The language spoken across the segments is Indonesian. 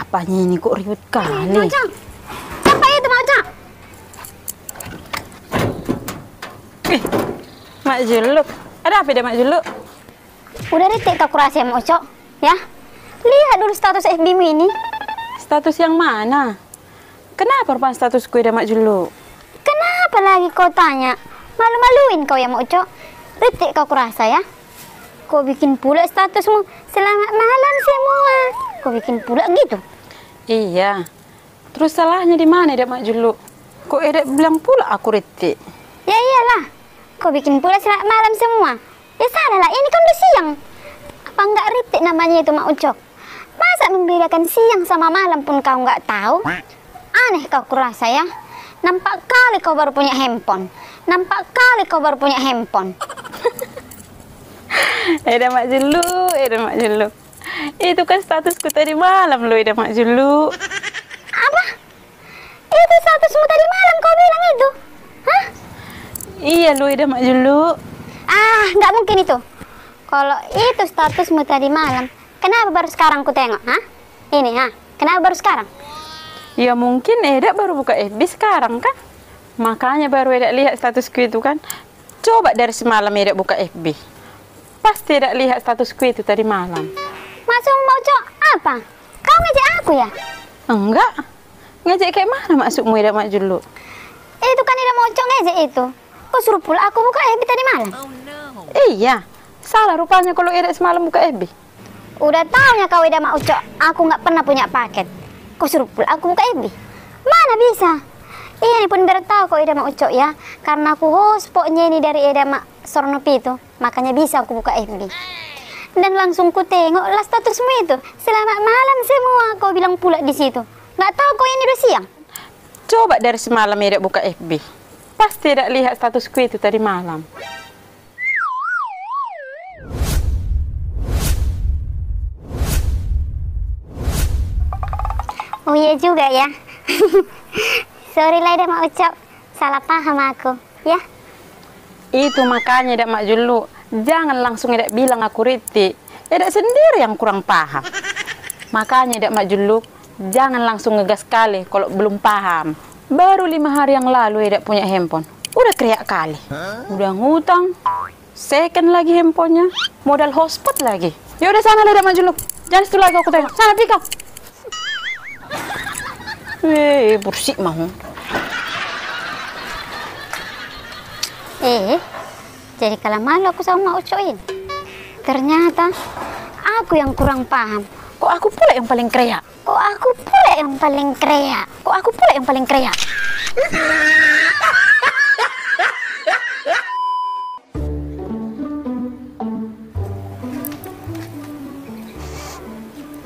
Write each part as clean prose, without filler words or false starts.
apanya ini kok ribet kali? Maucok, siapa itu Maucok? Mak Juluk, ada apa deh Mak Juluk? Udah retik kau kurasa Maucok, ya? Lihat dulu status FB-mu ini. Status yang mana? Kenapa rupanya status gue ada Mak Juluk? Kenapa lagi kau tanya? Malu-maluin kau ya Maucok. Retik kau kurasa ya? Kau bikin pula statusmu selamat malam semua. Kau bikin pula gitu? Iya. Terus salahnya di mana deh Mak Juluk? Kok Eda bilang pula aku retik? Ya iyalah. Kau bikin pula selamat malam semua. Ya salah lah, ini kan udah siang. Apa enggak retik namanya itu Mak Ucok? Masa membedakan siang sama malam pun kau nggak tahu? Aneh kau kurasa ya. Nampak kali kau baru punya handphone. Nampak kali kau baru punya handphone. Eda Mak Juluk, Eda Mak Juluk. Itu kan statusku tadi malam loh Eda Mak Juluk. Apa? Itu statusmu tadi malam kau bilang itu? Hah? Iya loh Eda Mak Juluk. Ah, nggak mungkin itu. Kalau itu statusmu tadi malam, kenapa baru sekarang ku tengok? Hah? Ini, ha? Kenapa baru sekarang? Ya mungkin Eda baru buka FB sekarang kan? Makanya baru Eda lihat statusku itu kan. Coba dari semalam Eda buka FB. Pasti Eda lihat statusku itu tadi malam. Maksud mau cok apa? Kau ngejek aku ya? Enggak. Ngejek kayak mana maksudmu Eda Mak Juluk? Itu kan Eda mau cok ngejek itu. Kau suruh pula aku buka FB tadi malam. Iya. Salah rupanya kalau Eda semalam buka FB. Udah taunya kau Eda mau cok, aku nggak pernah punya paket. Kau suruh pula aku buka FB. Mana bisa? Ini pun biar tahu kau Eda mau cok ya. Karena aku hotspotnya ini dari Eda Mak Sornopi itu. Makanya bisa aku buka FB. Dan langsung ku tengok lah statusmu itu. Selamat malam semua kau bilang pula di situ. Nggak tahu kau ini udah siang. Coba dari semalam Eda buka FB. Pasti Eda lihat statusku itu tadi malam. Oh iya juga ya. Sorry lah Eda mau ucap. Salah paham aku ya. Itu makanya Eda Mak Juluk. Jangan langsung Eda bilang aku retik. Eda sendiri yang kurang paham. Makanya Eda Mak Juluk, jangan langsung ngegas kali kalau belum paham. Baru 5 hari yang lalu Eda punya handphone. Udah kriak kali. Udah ngutang. Second lagi handphonenya. Modal hotspot lagi. Ya udah sana Eda Mak Juluk. Jangan situ lagi aku tengok. Sana pergi kau. Bersih mau. Jadi kalau malu aku sama Ucok ini. Ternyata aku yang kurang paham. Kok aku pula yang paling kreak? Kok aku pula yang paling kreak? Kok aku pula yang paling kreak?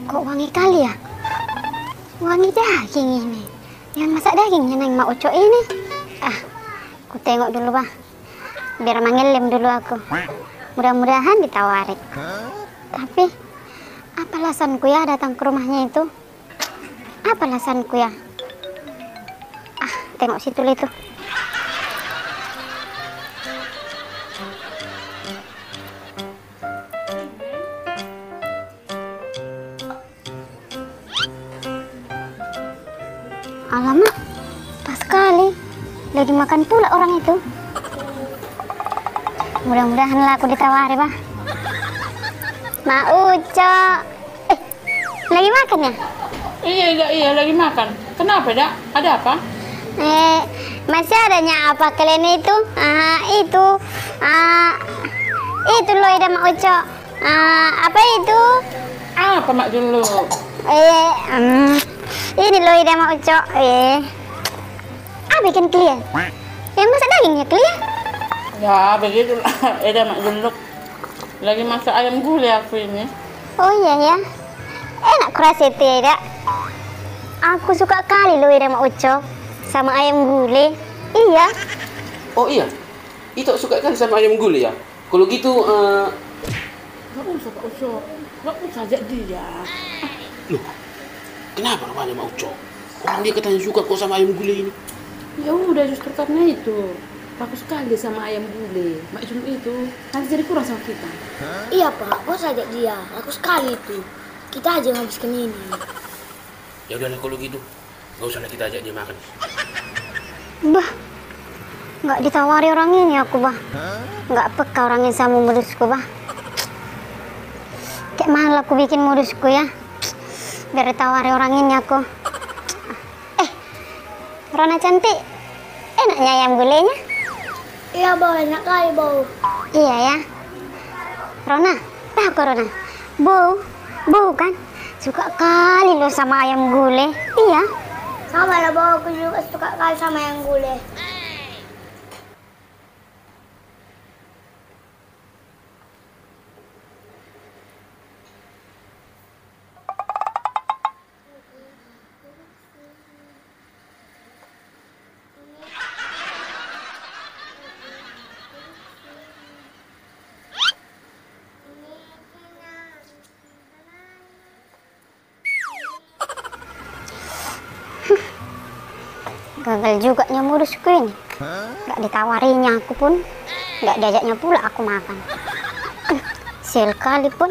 Kok wangi kali ya? Wangi daging ini. Yang masak dagingnya neng Mak Ucok ini. Ah, aku tengok dulu bah. Biar mengelim dulu aku. Mudah-mudahan ditawarin. Tapi apa alasanku ya datang ke rumahnya itu? Apa alasanku ya? Ah, tengok situ itu. Alamak, pas sekali. Lagi makan pula orang itu. Mudah-mudahan lah aku ditawari, bah. Mak Ucok. Lagi makan ya? Iya, lagi makan. Kenapa, Dak? Ada apa? Masih adanya apa kalian itu? Itu loh Eda Mak Ucok. Apa itu? Apa Mak Juluk? Ini loh Eda Mak Ucok. Bikin kalian? Yang masak dagingnya kalian? Ya, begitulah. Eda Mak Juluk. Lagi masak ayam gulai aku ini. Oh iya ya. Enak kurasa itu ya, Eda. Aku suka kali loh Eda Mak Ucok sama ayam gulai. Iya. Oh iya? Itu suka kan sama ayam gulai ya? Kalau gitu, Gak usah Pak Ucok. Gak usah ajak dia. loh, kenapa rupanya Mak Ucok? Orang dia katanya suka kok sama ayam gulai ini. Ya udah justru karena itu. Bagus sekali sama ayam gulai. Mak Juluk itu nanti jadi kurang sama kita. Iya Pak, bos ajak dia. Aku sekali itu. Kita aja yang habiskan ini. Ya udahlah kalau gitu. Gak usah lah kita ajak dia makan. Bah, nggak ditawari orang ini aku, bah. Nggak peka orang ini sama modusku, bah. Kayak mana aku bikin modusku ya? Biar ditawari orang ini aku. Rona cantik, enaknya ayam gulenya? Iya, bau, enak kali bau. Iya ya. Rona, tahu kok Rona? Bau kan? Suka kali lo sama ayam gulai. Iya. Sama lah bau, aku juga suka kali sama yang gulai. Gagal juga modusku ini. Gak ditawarinya aku pun, gak diajaknya pula aku makan. Sial kali pun.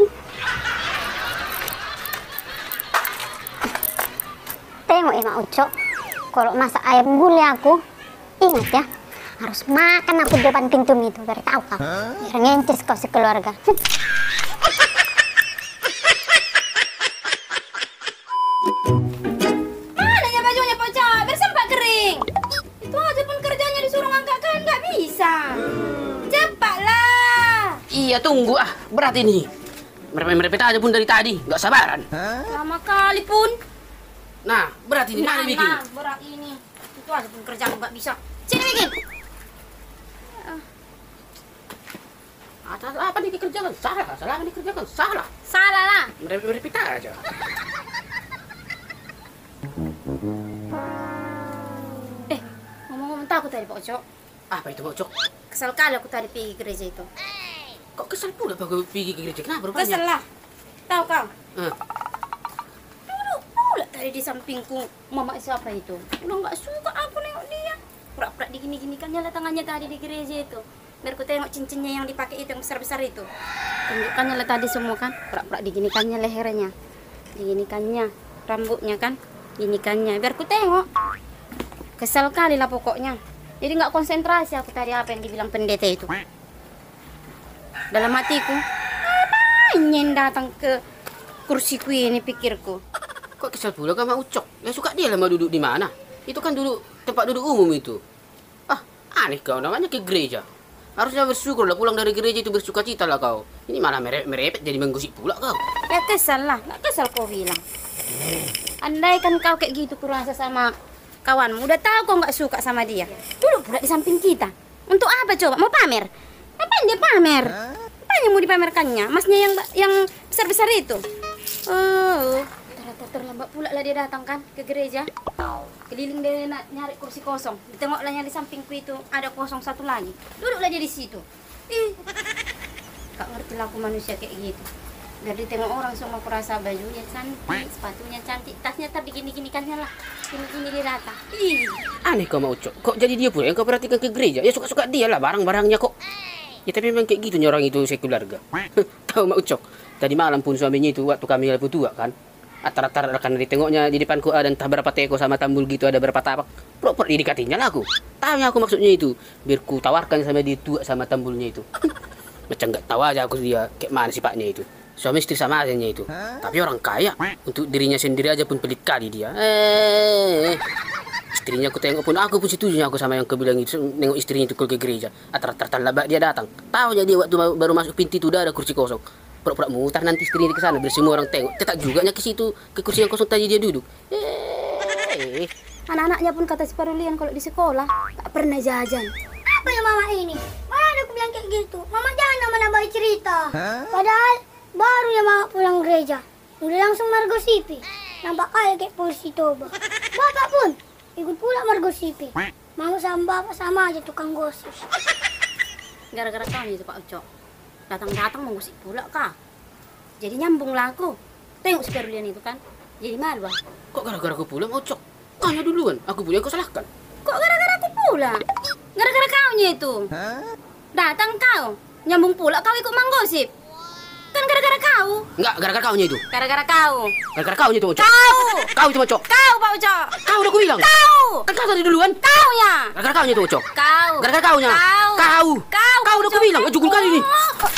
Tengok ya Mak Ucok, kalau masak ayam gulai aku, ingat ya, harus makan aku di depan pintu itu, biar tahu kau. Biar ngencis kau sekeluarga. Iya tunggu berat ini. Merepet aja pun dari tadi, nggak sabaran. Lama kali pun. Nah, berat ini, mana bikin? Berat ini. Itu aja pun kerjaan nggak bisa. Sini bikin. Atas apa nih dikerjakan? Salah dikerjakan, salah. Salah lah. Merepet aja. Ngomong-ngomong takut tadi Pak Ocok. Apa itu Pak Cok? Kesal kali aku tadi pergi gereja itu. Kok kesel pula Pak pergi ke gereja? Kenapa rupanya? Kesel lah. Tahu kau? Duduk pula tadi di sampingku mama siapa itu. Udah nggak suka aku nengok dia. Pura-pura digini-ginikannya lah tangannya tadi di gereja itu. Biar ku tengok cincinnya yang dipakai itu yang besar-besar itu. Tunjukkannya lah tadi semua kan. Pura-pura diginikannya lehernya. Diginikannya rambutnya kan. Ginikannya. Biar ku tengok. Kesal kali lah pokoknya. Jadi nggak konsentrasi aku tadi apa yang dibilang pendeta itu. Dalam hatiku, ngapain datang ke kursiku ini pikirku. Kok kesel pula sama Ucok? Ya suka dia lah mau duduk di mana? Itu kan duduk tempat duduk umum itu. Aneh kau namanya ke gereja. Harusnya bersyukur lah pulang dari gereja itu bersuka cita lah kau. Ini malah merepet jadi menggosip pula kau. Ya kesal lah, nggak kesal kau bilang. Andai kan kau kayak gitu kurasa sama kawanmu, udah tahu kau nggak suka sama dia. Duduk pula di samping kita. Untuk apa coba? Mau pamer? Apaan dia pamer? Apanya mau dipamerkannya? Masnya yang besar-besar itu. Terlambat pula lah dia datang kan ke gereja. Keliling dia nyari kursi kosong. Ditengoklah yang di sampingku itu ada kosong satu lagi. Duduklah dia di situ. Gak ngerti lah aku manusia kayak gitu. Biar ditengok orang semua aku rasa bajunya cantik, sepatunya cantik, tasnya digini-ginikannya lah. Gini-gini dia datang. Aneh kau mau Ucok. Kok jadi dia pula yang kau perhatikan ke gereja? Ya suka-suka dia lah barang-barangnya kok. Ya tapi memang kayak gitu orang itu sekular ga. Tahu Mak Ucok, tadi malam pun suaminya itu waktu kami lepas tua kan. Atar-atar karena ditengoknya di depanku ada entah berapa teko sama tambul gitu, ada berapa tapak. Proper didekatinya lah aku. Tahu aku maksudnya itu. Biar ku tawarkan sama dia tua sama tambulnya itu. Macam nggak tahu aja aku dia kayak mana sifatnya itu. Suami istri sama aja itu. Tapi orang kaya. Untuk dirinya sendiri aja pun pelit kali dia. Istrinya aku tengok pun aku setuju aku sama yang kau bilang itu. Nengok istrinya itu ke gereja. Atar-atar labak dia datang. Tahu jadi waktu baru masuk pintu itu udah ada kursi kosong. Pura-pura mutar nanti istrinya ke sana biar semua orang tengok. Tetap juga ke situ ke kursi yang kosong tadi dia duduk. Anak-anaknya pun kata si Parulian kalau di sekolah tak pernah jajan. Apa ya mama ini? Mana aku bilang kayak gitu? Mama jangan menambah cerita. Padahal baru ya mama pulang gereja. Udah langsung margosipi. Nampak kayak polisi toba. Bapak pun ikut pula margosipi. Mama sama bapak sama aja tukang gosip. Gara-gara kami itu Pak Ucok. Datang-datang mengusik pula kah. Jadi nyambung lah aku. Tengok si Parulian itu kan. Jadi malu ah. Kok gara-gara aku pula mau Ucok? Tanya duluan, aku pula yang kau salahkan. Kok gara-gara aku pula? Gara-gara kaunya itu. Datang kau, nyambung pula kau ikut menggosip. Kan kan gara-gara kau. Enggak, gara-gara kaunya itu. Gara-gara kau. Gara-gara kaunya itu, Ucok. Kau. Kau itu, Ucok. Kau, Pak Ucok. Kau udah aku bilang. Kau. Kan kau tadi duluan. Kau ya. Gara-gara kaunya itu, Ucok. Kau. Gara-gara kaunya. Kau. Kau. Kau. Kau udah aku bilang. Jugul kali ini. Oh.